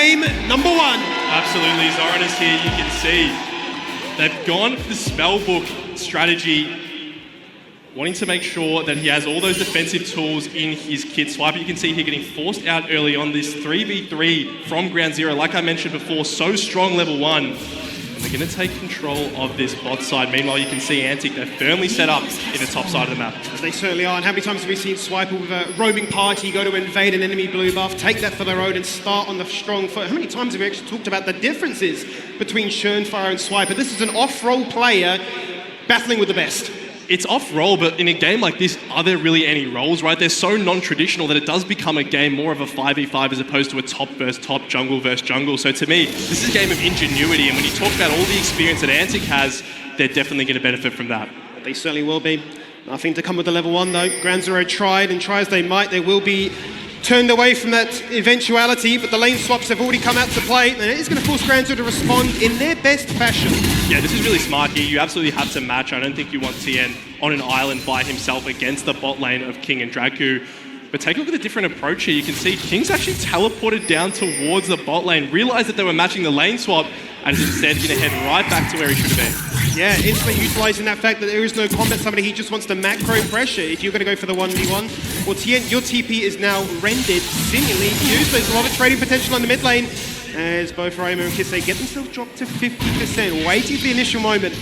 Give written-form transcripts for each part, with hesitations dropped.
game number 1. Absolutely, Zoran is here, you can see. They've gone for the spellbook strategy, wanting to make sure that he has all those defensive tools in his kit. Swiper, you can see here getting forced out early on this 3v3 from Ground Zero. Like I mentioned before, so strong level 1. And they're going to take control of this bot side. Meanwhile, you can see Antic, they're firmly set up in the top side of the map. They certainly are. And how many times have we seen Swiper with a roaming party go to invade an enemy blue buff, take that for their own and start on the strong foot? How many times have we actually talked about the differences between Schönfire and Swiper? This is an off-roll player battling with the best. It's off-roll, but in a game like this, are there really any roles, right? They're so non-traditional that it does become a game more of a 5v5 as opposed to a top versus top, jungle versus jungle. So to me, this is a game of ingenuity, and when you talk about all the experience that Antic has, they're definitely going to benefit from that. They certainly will be. Nothing to come with the level 1 though. Ground Zero tried and try as they might. They will be turned away from that eventuality, but the lane swaps have already come out to play, and it is going to force Ground Zero to respond in their best fashion. Yeah, this is really smart here. You absolutely have to match. I don't think you want TN on an island by himself against the bot lane of King and Draku. But take a look at the different approach here. You can see King's actually teleported down towards the bot lane, realized that they were matching the lane swap, and is instead going to head right back to where he should have been. Yeah, instantly utilising that fact that there is no combat summon. He just wants to macro pressure. If you're going to go for the 1v1, well, TN, your TP is now rendered, seemingly used. There's a lot of trading potential on the mid lane, as both Raimo and Kisei get themselves dropped to 50%, waiting for the initial moment.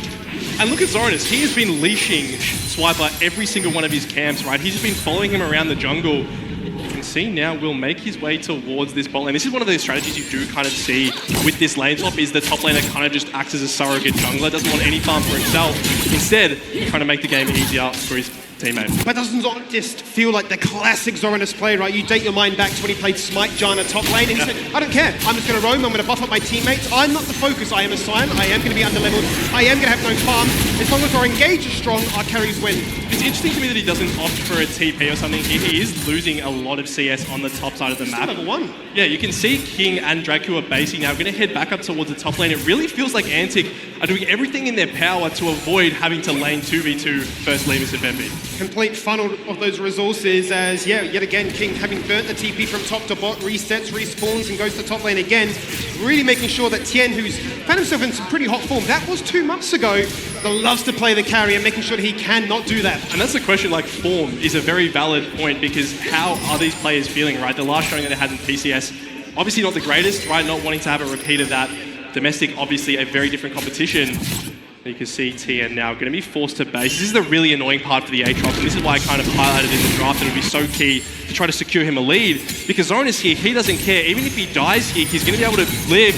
And look at Zoranus, he has been leashing Swiper every single one of his camps, right? He's just been following him around the jungle. You can see now will make his way towards this bot lane. This is one of the strategies you do kind of see with this lane swap, is the top laner kind of just acts as a surrogate jungler, doesn't want any farm for himself. Instead, trying to make the game easier for his teammate. But doesn't Zoran just feel like the classic Zoranus play, right? You date your mind back to when he played Smite Janna top lane, and he said, I don't care, I'm just going to roam, I'm going to buff up my teammates, I'm not the focus, I am a Sion, I am going to be under-leveled, I am going to have no farm. As long as our engage is strong, our carries win. It's interesting to me that he doesn't opt for a TP or something. He is losing a lot of CS on the top side of the map. Level 1. Yeah, you can see King and Draku are basing now, going to head back up towards the top lane. It really feels like Antic are doing everything in their power to avoid having to lane 2v2 first Lemus and Bemby. Complete funnel of those resources as, yeah, yet again, King having burnt the TP from top to bot, resets, respawns, and goes to top lane again. Really making sure that Tien, who's found himself in some pretty hot form, that was 2 months ago, but loves to play the carry and making sure that he cannot do that. And that's the question, like, form is a very valid point, because how are these players feeling, right? The last showing that they had in PCS, obviously not the greatest, right? Not wanting to have a repeat of that. Domestic, obviously a very different competition. You can see TN now going to be forced to base. This is the really annoying part for the Aatrox, and this is why I kind of highlighted in the draft that it would be so key to try to secure him a lead, because Zoran is here, he doesn't care. Even if he dies here, he's going to be able to live.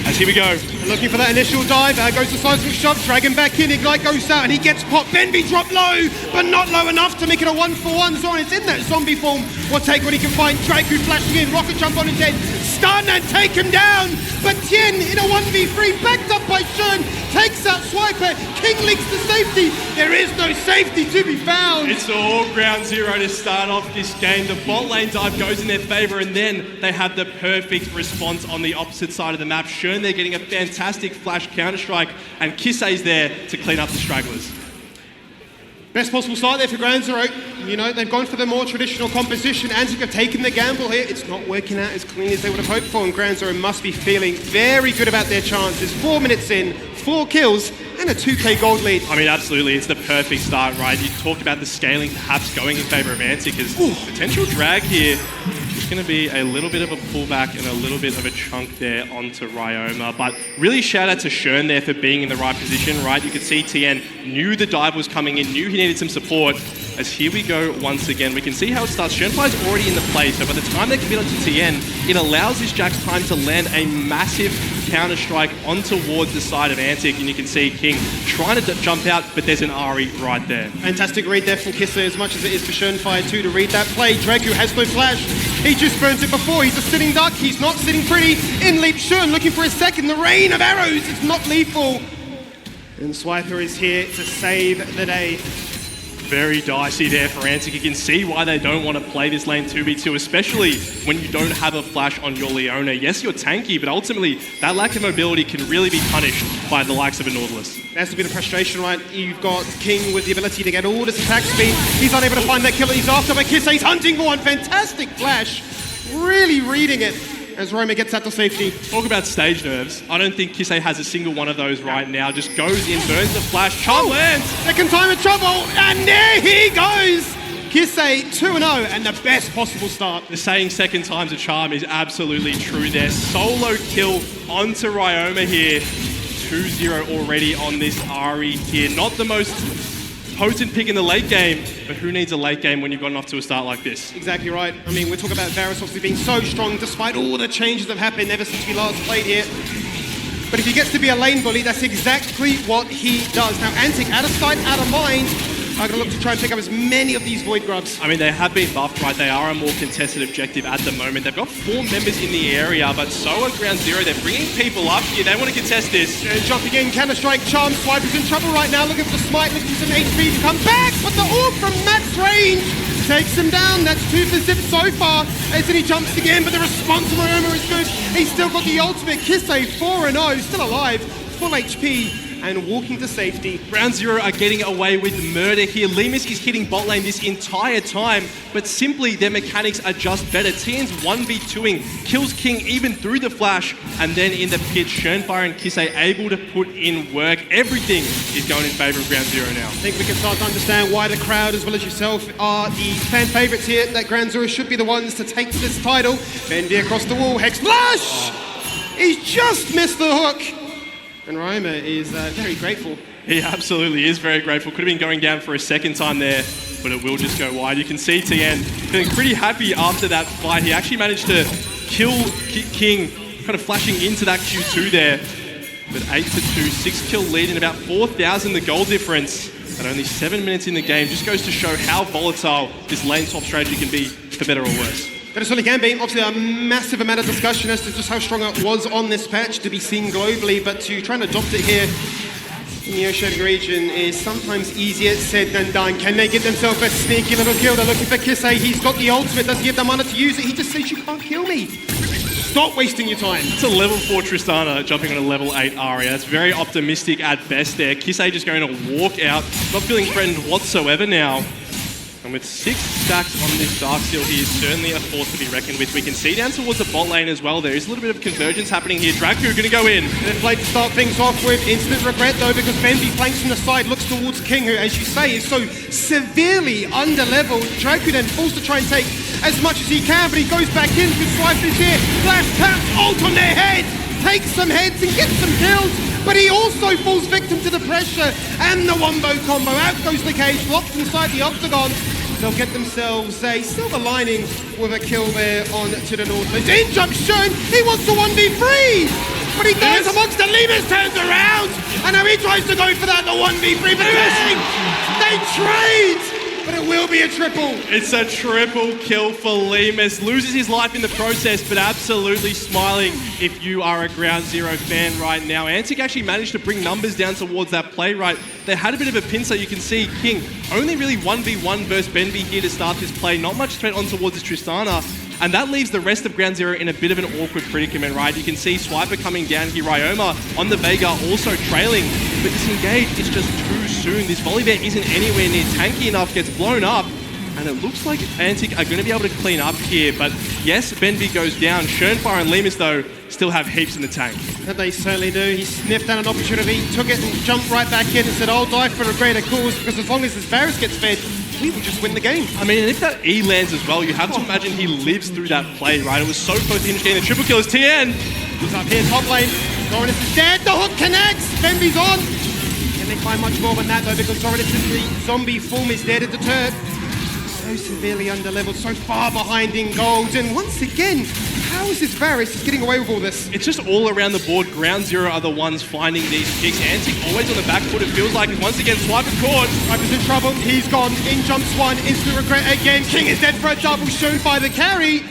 As here we go. Looking for that initial dive, goes the seismic shot, dragon back in, Ignite goes out, and he gets popped. Benby dropped low, but not low enough to make it a 1-for-1. Zoran is in that zombie form. Will take what he can find. Draku flashing in, rocket jump on his head, stun and take him down. But Tien in a 1v3, backed up by Schön, takes out Swiper. King leaks to safety. There is no safety to be found. It's all Ground Zero to start off this game. The bot lane dive goes in their favor, and then they have the perfect response on the opposite side of the map. Schön, they're getting a fantastic flash counter-strike, and Kisei's there to clean up the stragglers. Best possible start there for Ground Zero. You know, they've gone for the more traditional composition. Antic have taken the gamble here. It's not working out as clean as they would have hoped for, and Ground Zero must be feeling very good about their chances. 4 minutes in, 4 kills, and a 2k gold lead. I mean, absolutely, it's the perfect start, right? You talked about the scaling perhaps going in favor of Antic, because potential drag here is going to be a little bit of a pullback and a little bit of a chunk there onto Ryoma. But really shout out to Schön there for being in the right position, right? You could see Tien knew the dive was coming in, knew he needed some support. As here we go once again, we can see how it starts. Schönfire's already in the play, so by the time they commit onto Tien, it allows this Jax time to land a massive counter-strike on towards the side of Antic, and you can see King trying to jump out, but there's an Ahri right there. Fantastic read there from Kisser, as much as it is for Schönfire too to read that play. Draku has no flash. He just burns it before. He's a sitting duck. He's not sitting pretty. In leaps Schön, looking for a second. The rain of arrows is not lethal. And Swiper is here to save the day. Very dicey there for Antic. You can see why they don't want to play this lane 2v2, especially when you don't have a flash on your Leona. Yes, you're tanky, but ultimately that lack of mobility can really be punished by the likes of a Nautilus. That's a bit of frustration, right? You've got King with the ability to get all this attack speed. He's unable to find that killer he's after, but Kisei's hunting for one. Fantastic flash. Really reading it. as Roma gets out to safety. Talk about stage nerves. I don't think Kisei has a single one of those right now. Just goes in, burns the flash, charm lands. Second time in trouble, and there he goes. Kisei 2-0 and the best possible start. The saying second time's a charm is absolutely true there. Solo kill onto Ryoma here. 2-0 already on this Ari here. Not the most potent pick in the late game, but who needs a late game when you've gotten off to a start like this? Exactly right. I mean, we're talking about Varus obviously being so strong despite all the changes that have happened ever since we last played here. But if he gets to be a lane bully, that's exactly what he does. Now, Antic, out of sight, out of mind, are going to look to try and pick up as many of these Void Grubs. I mean, they have been buffed, right? They are a more contested objective at the moment. They've got 4 members in the area, but so are Ground Zero. They're bringing people up here. They want to contest this. And jumping in, counter-strike, Charm, Swipe is in trouble right now, looking for the smite, looking for some HP to come back, but the orb from max range takes him down. That's 2 for Zip so far. As he jumps again, but the response from Ryoma is good. He's still got the ultimate. Kisei 4-0, still alive, full HP. And walking to safety. Ground Zero are getting away with murder here. Lemus is hitting bot lane this entire time, but simply their mechanics are just better. TN's 1v2ing, kills King even through the flash, and then in the pit, Schönfire and Kisei able to put in work. Everything is going in favor of Ground Zero now. I think we can start to understand why the crowd, as well as yourself, are the fan favorites here. That Ground Zero should be the ones to take this title. Bendy across the wall, Hex Flash! He's just missed the hook. And Ryoma is very grateful. He absolutely is very grateful. Could have been going down for a second time there, but it will just go wide. You can see TN feeling pretty happy after that fight. He actually managed to kill King, kind of flashing into that Q2 there. But 8-2, 6-kill lead and about 4,000 the goal difference. At only 7 minutes in the game, just goes to show how volatile this lane swap strategy can be, for better or worse. But it certainly can be. Obviously, a massive amount of discussion as to just how strong it was on this patch to be seen globally, but to try and adopt it here in the Oceanic region is sometimes easier said than done. Can they get themselves a sneaky little kill? They're looking for Kisei. He's got the ultimate. Doesn't he have the mana to use it? He just says, you can't kill me. Stop wasting your time. It's a level 4 Tristana jumping on a level 8 Arya. That's very optimistic at best there. Kisei just going to walk out, not feeling threatened whatsoever now. And with 6 stacks on this Darksteel, he is certainly a force to be reckoned with. We can see down towards the bot lane as well. There is a little bit of convergence happening here. Draku going to go in. And then Blade to start things off with instant regret though, because Benby flanks from the side, looks towards King, who, as you say, is so severely under-leveled. Draku then forced to try and take as much as he can, but he goes back in because Swipe is here. Flash taps, ult on their head, takes some heads and gets some kills. But he also falls victim to the pressure and the wombo combo. Out goes the cage, locked inside the octagon. They'll get themselves a silver lining with a kill there on to the north. In jumps Schön, he wants to 1v3! But he dies amongst the Lemus, turns around, and now he tries to go for that, the 1v3, but they trade! But it will be a triple. It's a triple kill for Lemus. Loses his life in the process, but absolutely smiling if you are a Ground Zero fan right now. Antic actually managed to bring numbers down towards that play, right? They had a bit of a pincer. You can see King only really 1v1 versus Benby here to start this play. Not much threat on towards his Tristana. And that leaves the rest of Ground Zero in a bit of an awkward predicament, right? You can see Swiper coming down here, Ryoma on the Vega also trailing, but disengage is just too soon. This Volibear isn't anywhere near tanky enough, gets blown up, and it looks like Antic are going to be able to clean up here. But yes, Benby goes down. Schönfire and Lemus, though, still have heaps in the tank. That they certainly do. He sniffed out an opportunity, took it and jumped right back in and said, I'll die for a greater cause, because as long as this Varus gets fed, we will just win the game. I mean, and if that E lands as well, you have to imagine he lives through that play, right? It was so close to him getting the triple kill as TN. He's up here, top lane. Zorinus is dead, the hook connects, Benby's on. Can they find much more than that though, because Zorinus in the zombie form is there to deter. So severely underleveled, so far behind in gold, and once again, how is this Varus just getting away with all this? It's just all around the board. Ground Zero are the ones finding these picks. Antic always on the back foot, it feels like. Once again, Swiper's caught. Swiper's in trouble, he's gone. In jumps one, instant regret again. King is dead for a double, shown by the carry.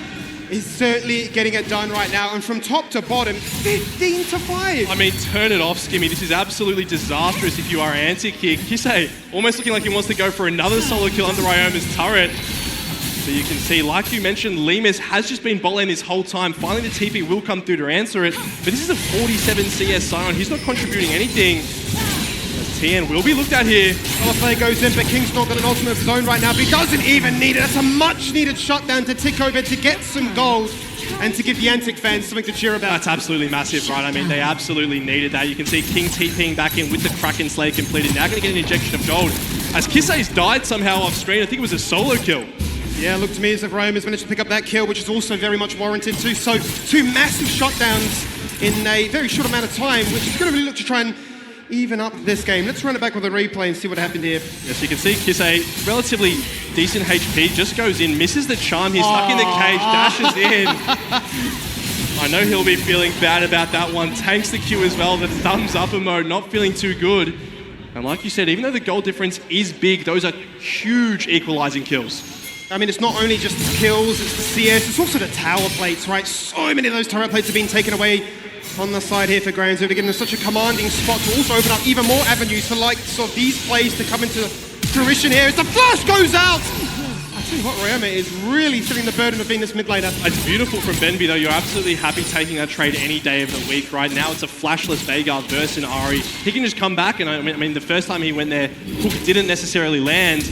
Is certainly getting it done right now, and from top to bottom, 15-5. I mean, turn it off, Skimmy. This is absolutely disastrous if you are Antic here. Kisei almost looking like he wants to go for another solo kill under Ryoma's turret. So you can see, like you mentioned, Lemus has just been bot lane this whole time. Finally, the TP will come through to answer it. But this is a 47 CS Sion. He's not contributing anything. TN will be looked at here. LFA goes in, but King's not got an ultimate of his own right now, but he doesn't even need it. That's a much-needed shutdown to tick over to get some gold. and to give the Antic fans something to cheer about. That's absolutely massive, right? I mean, they absolutely needed that. You can see King TPing back in with the Kraken Slay completed. Now going to get an injection of gold. As Kisei's died somehow off screen, I think it was a solo kill. Yeah, looked to me as if Rome has managed to pick up that kill, which is also very much warranted too. So, two massive shutdowns in a very short amount of time, which is going to really look to try and even up this game. Let's run it back with a replay and see what happened here. Yes, you can see Kisei, relatively decent HP, just goes in, misses the charm. He's stuck in the cage, dashes in. I know he'll be feeling bad about that one. Tanks the Q as well, the thumbs up emote, not feeling too good. And like you said, even though the goal difference is big, those are huge equalizing kills. I mean, it's not only just the kills, it's the CS, it's also the tower plates, right? So many of those tower plates have been taken away on the side here for Grand Zero to give them such a commanding spot to also open up even more avenues for like sort of these plays to come into fruition here as the flash goes out. I tell you what, Ryoma is really feeling the burden of being this mid laner. It's beautiful from Benby though. You're absolutely happy taking that trade any day of the week. Right now it's a flashless Veigar versus an Ahri. He can just come back, and I mean the first time he went there, Hook didn't necessarily land.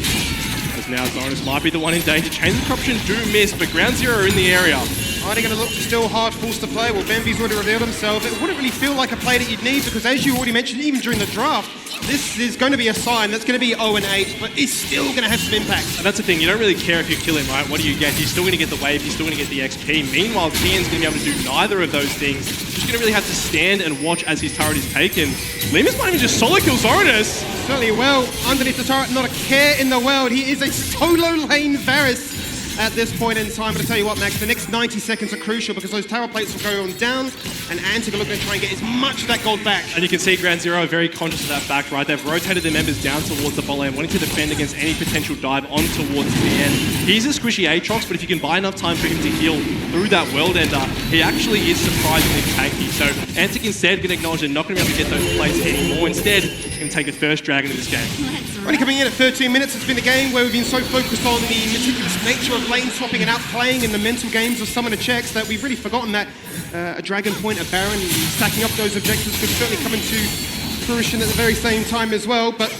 As now Zoranus might be the one in danger. Chains of Corruption do miss, but Ground Zero are in the area. Are they going to look to still hard force to play? Well, Benby's already revealed himself. It wouldn't really feel like a play that you'd need because, as you already mentioned, even during the draft, this is going to be a sign that's going to be 0-8, but it's still going to have some impact. And that's the thing, you don't really care if you kill him, right? What do you get? You're still going to get the wave, you're still going to get the XP. Meanwhile, Tian's going to be able to do neither of those things. Just going to really have to stand and watch as his turret is taken. Limus might even just solo kill Zoranus. Certainly well, underneath the turret, not a care in the world. He is a solo lane Varus at this point in time. But I tell you what, Max, the next 90 seconds are crucial because those tower plates will go on down, and Antic are looking to try and get as much of that gold back. And you can see Ground Zero are very conscious of that fact, right? They've rotated their members down towards the bot lane, wanting to defend against any potential dive on towards the end. He's a squishy Aatrox, but if you can buy enough time for him to heal through that World Ender, he actually is surprisingly tanky. So Antic instead going to acknowledge they're not going to be able to get those plates anymore. Instead, going to take the first dragon of this game. Already coming in at 13 minutes, it's been a game where we've been so focused on the meticulous nature of lane swapping and outplaying in the mental games of summoner checks that we've really forgotten that a Dragon Point, a Baron, stacking up those objectives could certainly come into fruition at the very same time as well. But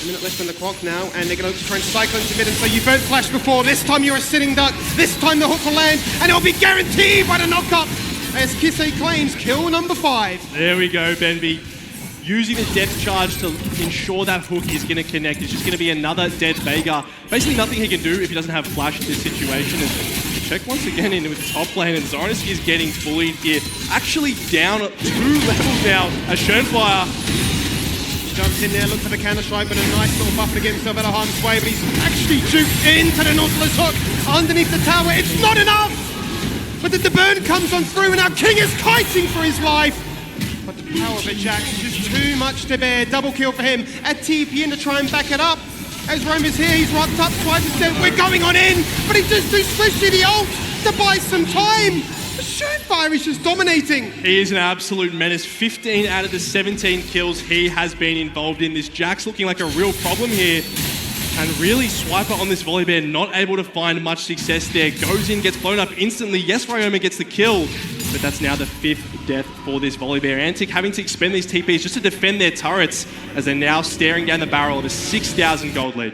a minute left on the clock now, and they're going to try and cycle into mid and say, you burnt Flash before, this time you're a sitting duck, this time the hook will land, and it'll be guaranteed by the knockup as Kisei claims kill number 5. There we go, Benby. Using the depth charge to ensure that hook is going to connect. It's just going to be another dead Veigar. Basically nothing he can do if he doesn't have flash in this situation. And check once again in with the top lane, and Zoranus is getting bullied here. Actually down 2 levels now as Schönfire jumps in there, looks for the counter strike, but a nice little buffer to get himself out of harm's way, but he's actually juked into the Nautilus hook underneath the tower. It's not enough! But the burn comes on through, and now King is kiting for his life. But the power of it, Jax, is just too much to bear. Double kill for him. A TP in to try and back it up. As Rome is here, he's rocked up twice and said, we're going on in. But he just too squishy the ult to buy some time. The Schönfire is just dominating. He is an absolute menace. 15 out of the 17 kills he has been involved in. This Jax looking like a real problem here. And really, Swiper on this Volibear not able to find much success there. Goes in, gets blown up instantly. Yes, Ryoma gets the kill, but that's now the 5th death for this Volibear. Antic having to expend these TPs just to defend their turrets as they're now staring down the barrel of a 6,000 gold lead.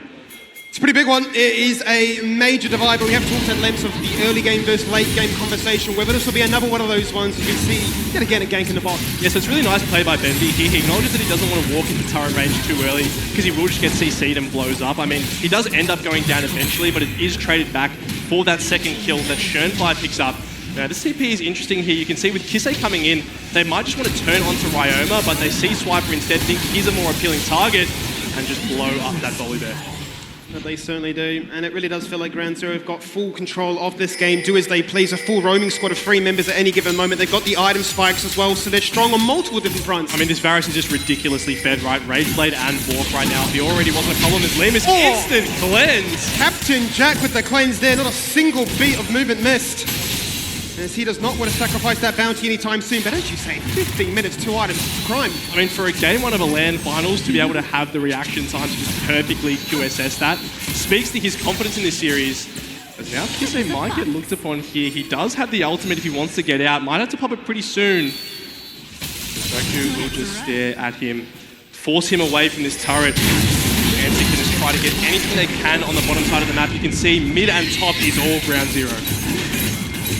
It's a pretty big one. It is a major divide, but we have talked at length of the early game versus late game conversation, whether this will be another one of those ones you can see yet again a gank in the bot. Yes, it's really nice play by Benby. He acknowledges that he doesn't want to walk into turret range too early because he will just get CC'd and blows up. I mean, he does end up going down eventually, but it is traded back for that second kill that Schönfire picks up. Now, this CP is interesting here. You can see with Kisei coming in, they might just want to turn onto Ryoma, but they see Swiper instead, think he's a more appealing target, and just blow up that Volibear. But they certainly do, and it really does feel like Ground Zero have got full control of this game. Do as they please, a full roaming squad of 3 members at any given moment. They've got the item spikes as well, so they're strong on multiple different fronts. I mean, this Varus is just ridiculously fed, right? Rageblade and Bork right now. If he already wasn't a problem, this Limus instant cleanse. Captain Jack with the cleanse there, not a single beat of movement missed. As he does not want to sacrifice that bounty anytime soon, but as you say, 15 minutes, 2 items, crime. I mean, for a game 1 of a LAN finals to be able to have the reaction time to just perfectly QSS that speaks to his confidence in this series. As now Kisei might get looked upon here. He does have the ultimate if he wants to get out. Might have to pop it pretty soon. Goku will just stare at him, force him away from this turret. Antic can just try to get anything they can on the bottom side of the map. You can see mid and top is all Ground Zero.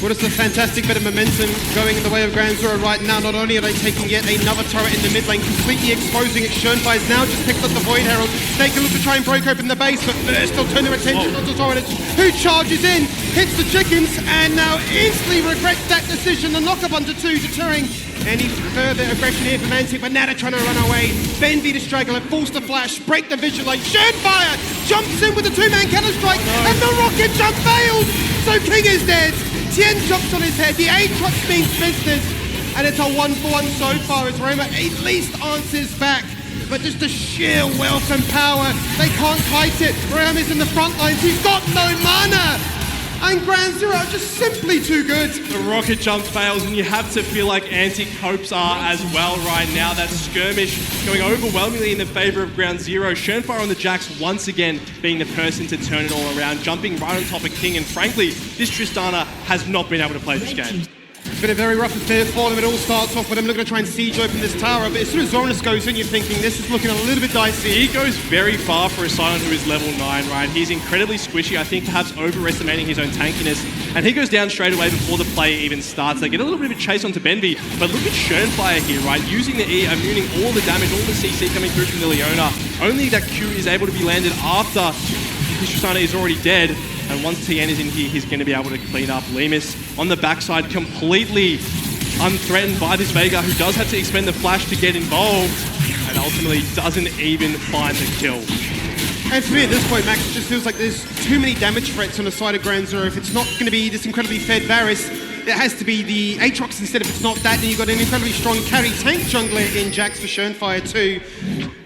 Well, it's a fantastic bit of momentum going in the way of Grand Zero right now. Not only are they taking yet another turret in the mid lane, completely exposing it. Schoenfire is now just picked up the Void Herald. They can look to try and break open the base, but first they'll turn their attention onto Zoranich, who charges in, hits the chickens, and now instantly regrets that decision. The knock-up onto 2, deterring any further aggression here from Antic, but now they're trying to run away. Benvi the straggler, force the flash, break the vision line. Schoenfire jumps in with a 2-man cannon strike, and the rocket jump fails! So King is dead. Tien jumps on his head, the Aatrox means business, and it's a 1-for-1 so far as Roma at least answers back. But just the sheer wealth and power, they can't fight it. Rama's in the front lines, he's got no mana! And Grand Zero are just simply too good. The rocket jump fails, and you have to feel like anti-hopes are as well right now. That skirmish going overwhelmingly in the favor of Ground Zero. Schoenfire on the Jax once again being the person to turn it all around, jumping right on top of King, and frankly, this Tristana has not been able to play this game. It's been a very rough affair for them. It all starts off with them looking to try and siege open this tower, but as soon as Zoranich goes in, you're thinking this is looking a little bit dicey. He goes very far for a Silent who is level 9, right? He's incredibly squishy, I think perhaps overestimating his own tankiness, and he goes down straight away before the play even starts. They get a little bit of a chase onto Benvi, but look at Schoenfire here, right? Using the E, immuning all the damage, all the CC coming through from the Leona. Only that Q is able to be landed after his Tristana is already dead. And once Tien is in here, he's going to be able to clean up. Lemus on the backside, completely unthreatened by this Veigar, who does have to expend the flash to get involved, and ultimately doesn't even find the kill. And for me at this point, Max, it just feels like there's too many damage threats on the side of Grand Zero. If it's not going to be this incredibly fed Varus, it has to be the Aatrox instead. If it's not that, then you've got an incredibly strong carry tank jungler in Jax for Schoenfire too.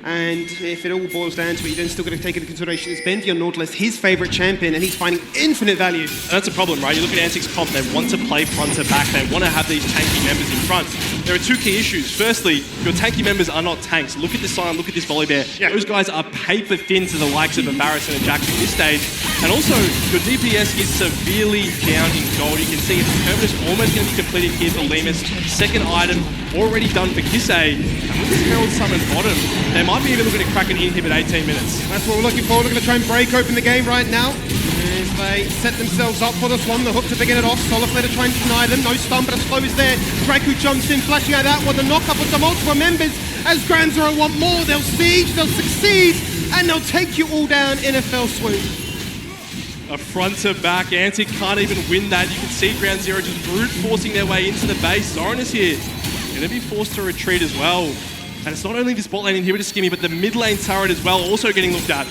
And if it all boils down to it, you're then still got to take into consideration it's Benvi on Nautilus, his favourite champion, and he's finding infinite value. And that's a problem, right? You look at Antic's comp, they want to play front to back, they want to have these tanky members in front. There are two key issues. Firstly, your tanky members are not tanks. Look at this Sion, look at this Volibear. Yeah. Those guys are paper thin to the likes of a Varus and a Jax at this stage. And also, your DPS is severely down in gold. You can see it's Terminus almost going to be completed here for Lemus. Second item already done for Kisei. And with this Herald Summon bottom, they might be even looking to crack an inhib at 18 minutes. That's what we're looking for. We're going to try and break open the game right now. As they set themselves up for this one, the hook to begin it off. Soliflare to try and deny them. No stun, but a slow is there. Draku jumps in, flashing out that one. The knock-up with the multiple members. As Grand Zero want more, they'll siege, they'll succeed, and they'll take you all down in a fell swoop. A front to back, Antic can't even win that. You can see Ground Zero just brute forcing their way into the base. Zoran is here, going to be forced to retreat as well. And it's not only this bot lane inhibitor skimmy, but the mid lane turret as well, also getting looked at.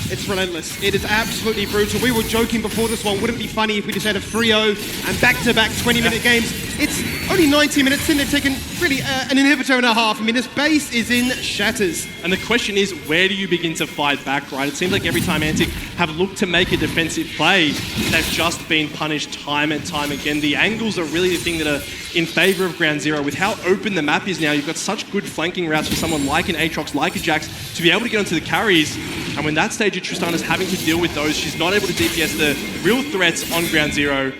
It's relentless. It is absolutely brutal. We were joking before this one, wouldn't it be funny if we just had a 3-0 and back-to-back 20-minute games. It's only 90 minutes in, they've taken really an inhibitor and a half. I mean, this base is in shatters. And the question is, where do you begin to fight back, right? It seems like every time Antic have looked to make a defensive play, they've just been punished time and time again. The angles are really the thing that are in favour of Ground Zero. With how open the map is now, you've got such good flanking routes for someone like an Aatrox, like a Jax, to be able to get onto the carries. And when that stage of Tristana's having to deal with those, she's not able to DPS the real threats on Ground Zero.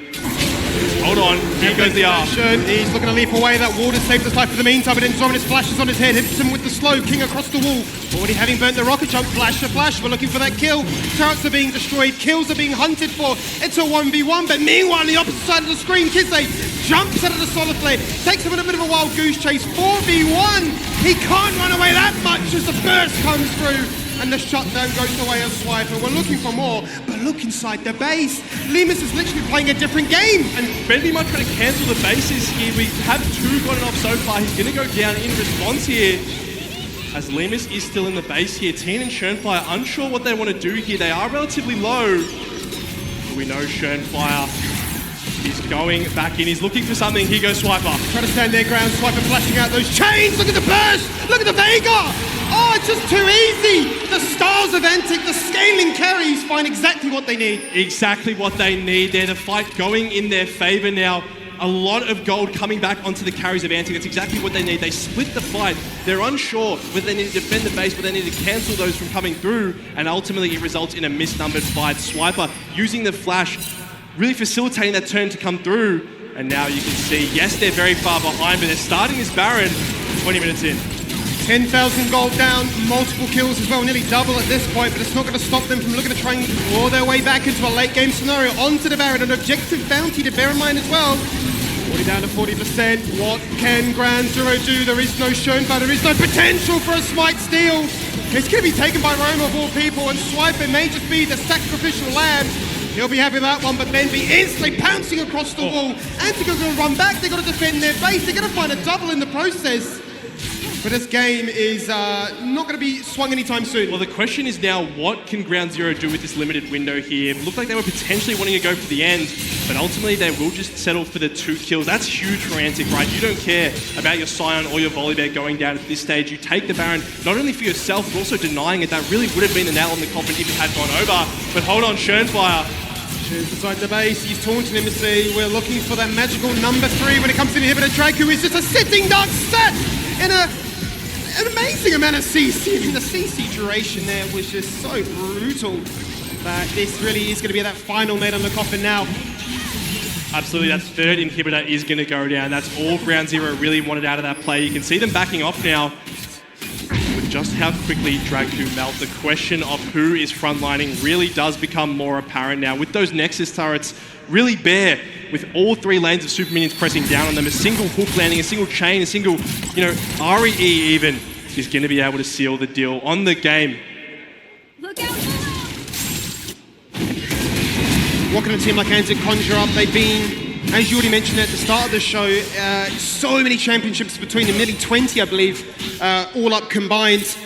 Hold on, here goes the R. He's looking to leap away. That ward has saved his life for the meantime, but then Zoranich flashes on his head, hits him with the slow, King across the wall. Already having burnt the rocket jump, flash to flash, we're looking for that kill. Turrets are being destroyed, kills are being hunted for. It's a 1v1, but meanwhile, on the opposite side of the screen, Kisei jumps out of the Soliflare, takes him in a bit of a wild goose chase, 4v1. He can't run away that much as the burst comes through. And the shutdown goes the way of Swiper. We're looking for more, but look inside the base. Lemus is literally playing a different game. And Benvi might try to cancel the bases here. We have two gotten off so far. He's going to go down in response here. As Lemus is still in the base here. Tien and Schoenfire unsure what they want to do here. They are relatively low. We know Schoenfire is going back in. He's looking for something. Here goes Swiper. Trying to stand their ground. Swiper flashing out those chains. Look at the burst. Look at the Veigar. Oh, it's just too easy. The stars of Antic, the scaling carries find exactly what they need. Exactly what they need there. The fight going in their favor now. A lot of gold coming back onto the carries of Antic. That's exactly what they need. They split the fight. They're unsure whether they need to defend the base, whether they need to cancel those from coming through. And ultimately it results in a misnumbered fight. Swiper using the flash, really facilitating that turn to come through. And now you can see, yes, they're very far behind, but they're starting this Baron 20 minutes in. 10,000 gold down, multiple kills as well, nearly double at this point, but it's not going to stop them from looking to try and claw their way back into a late game scenario onto the Baron. An objective bounty to bear in mind as well. 40 down to 40%. What can Grand Zero do? There is no Schoenfeld, there is no potential for a smite steal. It's going to be taken by Rome of all people, and Swiper may just be the sacrificial lamb. He'll be happy with that one, but Benvi instantly pouncing across the wall. Antigua going to run back, they've got to defend their base, they're going to find a double in the process. But this game is not going to be swung anytime soon. Well, the question is now, what can Ground Zero do with this limited window here? It looked like they were potentially wanting to go for the end, but ultimately they will just settle for the 2 kills. That's huge for Antic, right? You don't care about your Scion or your Volibear going down at this stage. You take the Baron, not only for yourself, but also denying it. That really would have been the nail on the coffin if it had gone over. But hold on, Schoenfire. Shoes inside the base, he's taunting him to say, we're looking for that magical number 3 when it comes to the inhibitor. Drake, who is just a sitting duck set in an amazing amount of CC. I mean, the CC duration there was just so brutal that this really is going to be that final nail on the coffin now. Absolutely, that 3rd inhibitor is going to go down. That's all Ground Zero really wanted out of that play. You can see them backing off now with just how quickly Dragu melt. The question of who is frontlining really does become more apparent now, with those Nexus turrets really bare, with all 3 lanes of super minions pressing down on them. A single hook landing, a single chain, a single, RE even is going to be able to seal the deal on the game. Look out! What can a team like Antic conjure up? They've been, as you already mentioned at the start of the show, so many championships between them, nearly 20, I believe, all up combined.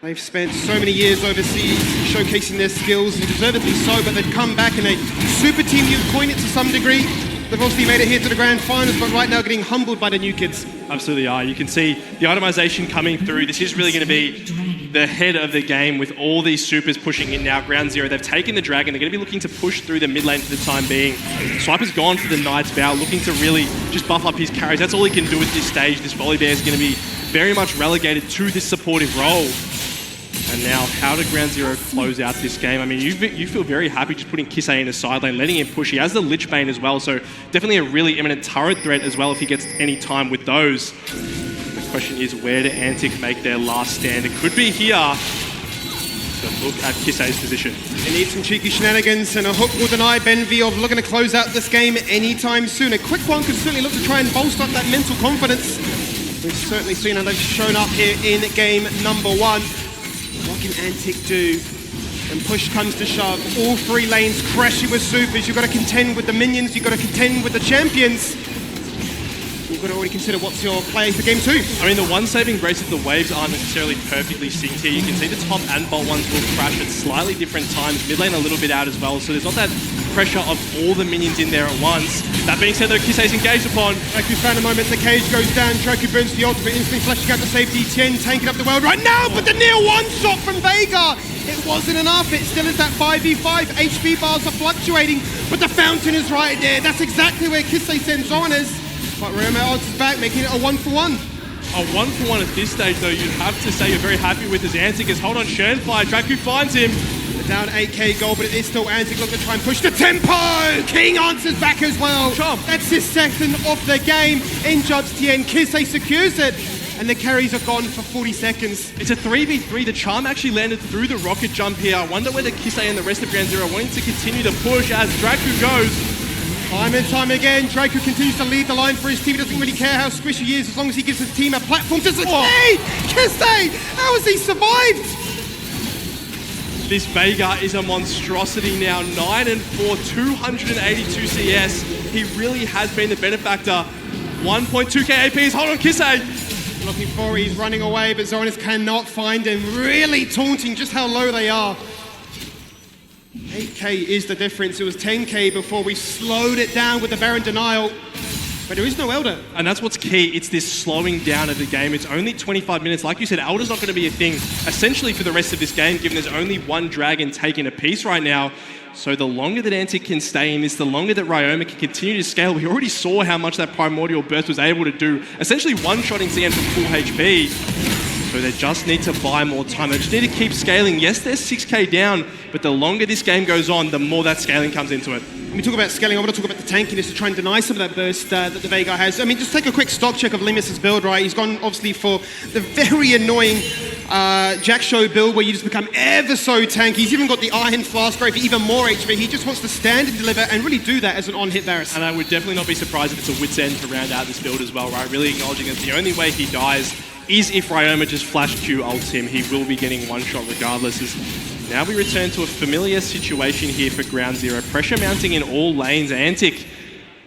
They've spent so many years overseas showcasing their skills, and deservedly so, but they've come back in a super team, you coin it to some degree. They've obviously made it here to the grand finals, but right now getting humbled by the new kids. Absolutely are. You can see the itemization coming through. This is really going to be the head of the game with all these supers pushing in now. Ground Zero, they've taken the Dragon. They're going to be looking to push through the mid lane for the time being. Swiper's gone for the Knight's Vow, looking to really just buff up his carries. That's all he can do at this stage. This Volibear is going to be very much relegated to this supportive role. And now, how did Ground Zero close out this game? I mean, you feel very happy just putting Kisei in a side lane, letting him push. He has the Lich Bane as well, so definitely a really imminent turret threat as well if he gets any time with those. The question is, where do Antic make their last stand? It could be here. So look at Kisei's position. They need some cheeky shenanigans, and a hook will deny Benvi of looking to close out this game anytime soon. A quick one could certainly look to try and bolster up that mental confidence. We've certainly seen how they've shown up here in game number 1. What can Antic do? When push comes to shove, all 3 lanes crashing with supers. You've got to contend with the minions, you've got to contend with the champions. You've got to already consider what's your play for game 2. I mean, the one saving grace is the waves aren't necessarily perfectly synced here. You can see the top and bot ones will crash at slightly different times. Mid lane a little bit out as well, so there's not that pressure of all the minions in there at once. That being said, though, Kisei's engaged upon. Draku found a moment, the cage goes down, Draku burns the ultimate, instantly flashing out to safety. Tien tanking up the world right now, but the near one-shot from Vega! It wasn't enough, it still is that 5v5. HP bars are fluctuating, but the fountain is right there. That's exactly where Kisei sends on us. But Roma answers back, making it a 1-for-1. A 1-for-1 at this stage, though, you'd have to say you're very happy with his Antic as hold on, Schoenfire. Draku finds him. Down 8k gold, but it is still Antic looking to try and push the tempo. King answers back as well. Chomp. That's his second of the game. In jumps Tien. Kisei secures it. And the carries are gone for 40 seconds. It's a 3v3. The charm actually landed through the rocket jump here. I wonder whether Kisei and the rest of Ground Zero are wanting to continue to push as Draku goes. Time and time again, Draku continues to lead the line for his team. He doesn't really care how squishy he is as long as he gives his team a platform to succeed. Kisei, how has he survived? This Vega is a monstrosity now. 9-4, 282 CS. He really has been the benefactor. 1.2k APs. Hold on, Kisei. Looking for it, he's running away, but Zoranus cannot find him. Really taunting just how low they are. 8k is the difference. It was 10k before we slowed it down with the Baron denial. But there is no Elder. And that's what's key. It's this slowing down of the game. It's only 25 minutes. Like you said, Elder's not going to be a thing essentially for the rest of this game, given there's only one Dragon taking a piece right now. So the longer that Antic can stay in this, the longer that Ryoma can continue to scale. We already saw how much that Primordial Burst was able to do, essentially one-shotting CN from full HP. So they just need to buy more time. They just need to keep scaling. Yes, they're 6k down, but the longer this game goes on, the more that scaling comes into it. we talk about scaling, I want to talk about the tankiness to try and deny some of that burst that the Veigar has. I mean, just take a quick stock check of Limus's build, right? He's gone, obviously, for the very annoying Jack Show build where you just become ever so tanky. He's even got the Iron Flask Grave for even more HP. He just wants to stand and deliver and really do that as an on-hit Varus. And I would definitely not be surprised if it's a wit's end to round out this build as well, right? Really acknowledging that the only way he dies is if Ryoma just flash Q ults him. He will be getting one shot regardless. Now we return to a familiar situation here for Ground Zero. Pressure mounting in all lanes. Antic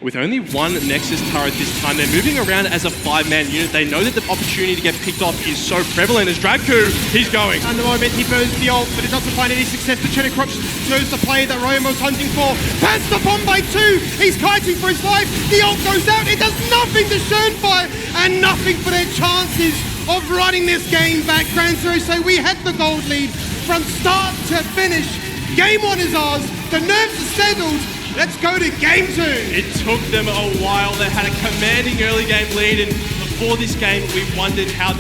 with only one Nexus turret this time. They're moving around as a 5-man unit. They know that the opportunity to get picked off is so prevalent as Dragku, he's going. At the moment, he burns the ult, but it doesn't find any success. The Cheddar Crotch chose the play that Ryoma was hunting for. Pants the bomb by 2. He's kiting for his life. The ult goes out. It does nothing to Schönfire and nothing for their chances of running this game back. Grand Zero say we had the gold lead from start to finish. Game 1 is ours. The nerves are settled. Let's go to Game 2. It took them a while. They had a commanding early game lead, and before this game, we wondered how the